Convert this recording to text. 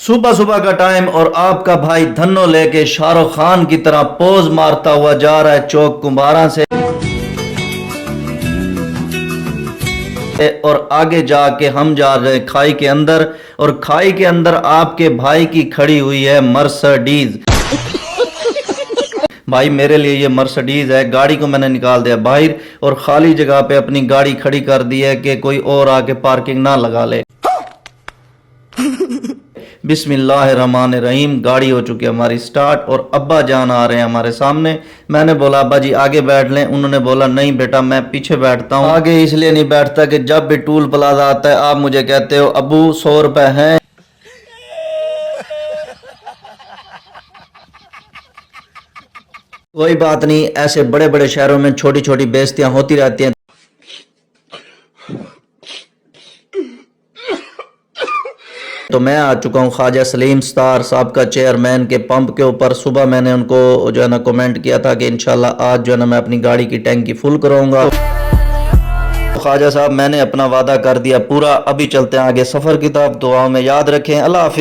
सुबह सुबह का टाइम और आपका भाई धन्नो लेके शाहरुख खान की तरह पोज मारता हुआ जा रहा है चौक कुम्हारा से, और आगे जाके हम जा रहे हैं खाई के अंदर, और खाई के अंदर आपके भाई की खड़ी हुई है मर्सिडीज। भाई मेरे लिए ये मर्सिडीज है, गाड़ी को मैंने निकाल दिया बाहर और खाली जगह पे अपनी गाड़ी खड़ी कर दी है कि कोई और आके पार्किंग ना लगा ले। बिस्मिल्लाहिर्रहमानिर्रहीम। गाड़ी हो चुकी है हमारी स्टार्ट और अब्बा जान आ रहे हैं हमारे सामने। मैंने बोला अब्बा जी आगे बैठ लें, उन्होंने बोला नहीं बेटा मैं पीछे बैठता हूँ। आगे इसलिए नहीं बैठता कि जब भी टूल प्लाजा आता है आप मुझे कहते हो अबू 100 रुपए हैं। कोई बात नहीं, ऐसे बड़े बड़े शहरों में छोटी छोटी बेइज्जतियां होती रहती हैं। तो मैं आ चुका हूँ ख्वाजा सलीम स्टार साहब का चेयरमैन के पंप के ऊपर। सुबह मैंने उनको जो है ना कमेंट किया था कि इंशाल्लाह आज जो है ना मैं अपनी गाड़ी की टैंकी फुल कराऊंगा। तो ख्वाजा साहब मैंने अपना वादा कर दिया पूरा। अभी चलते हैं आगे सफर की तरफ। दुआओं में याद रखें। अल्लाह हाफिज।